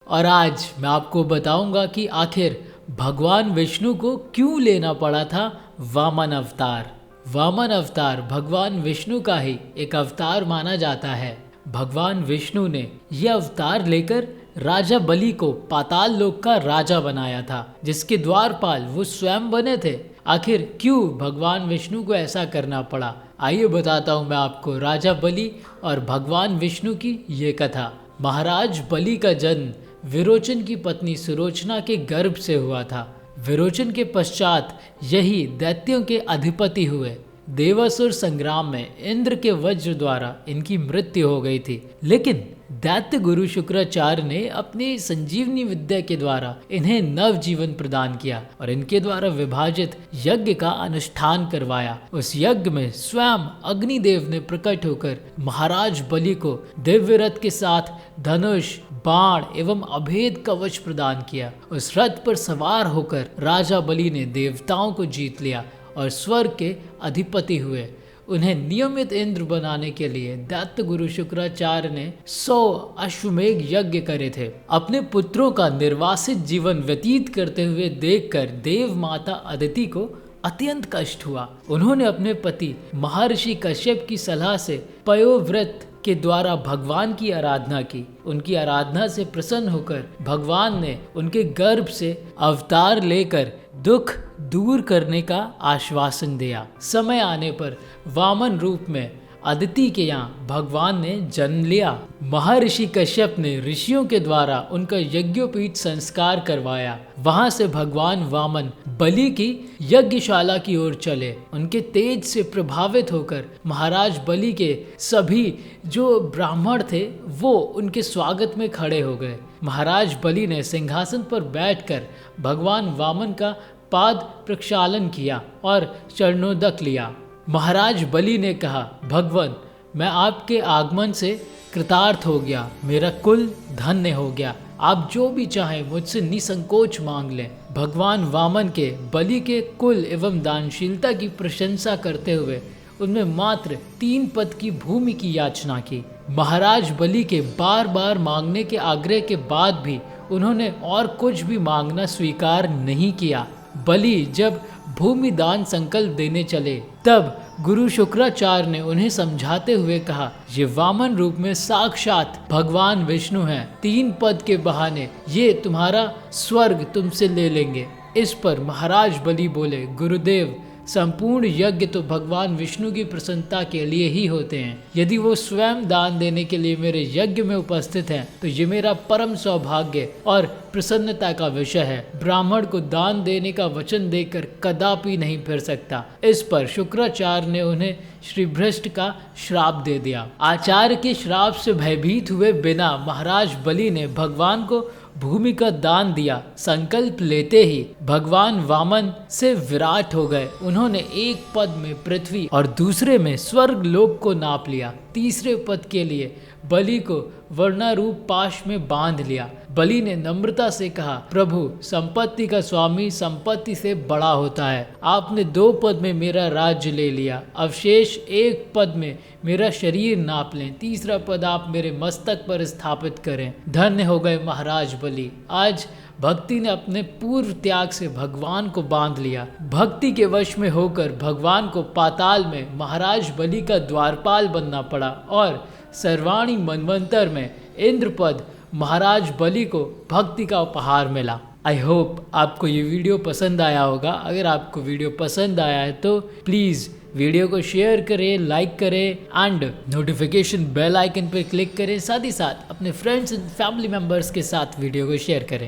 और आज मैं आपको बताऊंगा कि आखिर भगवान विष्णु को क्यों लेना पड़ा था वामन अवतार। वामन अवतार भगवान विष्णु का ही एक अवतार माना जाता है। भगवान विष्णु ने यह अवतार लेकर राजा बलि को पाताल लोक का राजा बनाया था, जिसके द्वारपाल वो स्वयं बने थे। आखिर क्यों भगवान विष्णु को ऐसा करना पड़ा, आइए बताता हूँ मैं आपको राजा बलि और भगवान विष्णु की ये कथा। महाराज बलि का जन्म विरोचन की पत्नी सुलोचना के गर्भ से हुआ था। विरोचन के पश्चात यही दैत्यों के अधिपति हुए। देवासुर संग्राम में इंद्र के वज्र द्वारा इनकी मृत्यु हो गई थी, लेकिन दैत्य गुरु शुक्राचार्य ने अपनी संजीवनी विद्या के द्वारा इन्हें नव जीवन प्रदान किया और इनके द्वारा विभाजित यज्ञ का अनुष्ठान करवाया। उस यज्ञ में स्वयं अग्निदेव ने प्रकट होकर महाराज बलि को दिव्य रथ के साथ धनुष, बाण एवं अभेद कवच प्रदान किया। उस रथ पर सवार होकर राजा बलि ने देवताओं को जीत लिया और स्वर्ग के अधिपति हुए। उन्हें नियमित इंद्र बनाने के लिए दैत्य गुरु शुक्राचार्य ने 100 अश्वमेघ यज्ञ करे थे। अपने पुत्रों का निर्वासित जीवन व्यतीत करते हुए देखकर देव माता अदिति को अत्यंत कष्ट हुआ। उन्होंने अपने पति महर्षि कश्यप की सलाह से पयोव्रत के द्वारा भगवान की आराधना की। उनकी आराधना से प्रसन्न होकर भगवान ने उनके गर्भ से अवतार लेकर दुख दूर करने का आश्वासन दिया। समय आने पर वामन रूप में अदिति के यहाँ भगवान ने जन्म लिया। महर्षि कश्यप ने ऋषियों के द्वारा उनका यज्ञोपीठ संस्कार करवाया। वहां से भगवान वामन बलि की यज्ञशाला की ओर चले। उनके तेज से प्रभावित होकर महाराज बलि के सभी जो ब्राह्मण थे वो उनके स्वागत में खड़े हो गए। महाराज बलि ने सिंहासन पर बैठकर भगवान वामन का पाद प्रक्षालन किया और चरणोदक लिया। महाराज बलि ने कहा, भगवान, मैं आपके आगमन से कृतार्थ हो गया, मेरा कुल धन्य हो गया। आप जो भी चाहें मुझसे निसंकोच मांग लें। भगवान वामन के बलि के कुल एवं दानशीलता की प्रशंसा करते हुए उनमें मात्र 3 पद की भूमि की याचना की। महाराज बलि के बार बार मांगने के आग्रह के बाद भी उन्होंने और कुछ भी मांगना स्वीकार नहीं किया। बलि जब भूमि दान संकल्प देने चले तब गुरु शुक्राचार्य ने उन्हें समझाते हुए कहा, ये वामन रूप में साक्षात भगवान विष्णु हैं। 3 पद के बहाने ये तुम्हारा स्वर्ग तुमसे ले लेंगे। इस पर महाराज बलि बोले, गुरुदेव, संपूर्ण यज्ञ तो भगवान विष्णु की प्रसन्नता के लिए ही होते हैं। यदि वो स्वयं दान देने के लिए मेरे यज्ञ में उपस्थित हैं तो ये मेरा परम सौभाग्य और प्रसन्नता का विषय है। ब्राह्मण को दान देने का वचन देकर कदापि नहीं फिर सकता। इस पर शुक्राचार्य ने उन्हें श्री भ्रष्ट का श्राप दे दिया। आचार्य के श्राप से भयभीत हुए बिना महाराज बलि ने भगवान को भूमि का दान दिया। संकल्प लेते ही भगवान वामन से विराट हो गए। उन्होंने एक पद में पृथ्वी और दूसरे में स्वर्ग लोक को नाप लिया। तीसरे पद के लिए बलि को वर्णारूप पाश में बांध लिया। बलि ने नम्रता से कहा, प्रभु, संपत्ति का स्वामी संपत्ति से बड़ा होता है। आपने 2 पद में मेरा राज्य ले लिया, अवशेष 1 पद में मेरा शरीर नाप लें। तीसरा पद आप मेरे मस्तक पर स्थापित करें। धन्य हो गए महाराज बलि। आज भक्ति ने अपने पूर्व त्याग से भगवान को बांध लिया। भक्ति के वश में होकर भगवान को पाताल में महाराज बलि का द्वारपाल बनना पड़ा और सर्वाणी मनवंतर में इंद्र पद महाराज बलि को भक्ति का उपहार मिला। आई होप आपको ये वीडियो पसंद आया होगा। अगर आपको वीडियो पसंद आया है तो प्लीज़ वीडियो को शेयर करें, लाइक करें एंड नोटिफिकेशन बेल आइकन पर क्लिक करें। साथ ही साथ अपने फ्रेंड्स एंड फैमिली मेम्बर्स के साथ वीडियो को शेयर करें।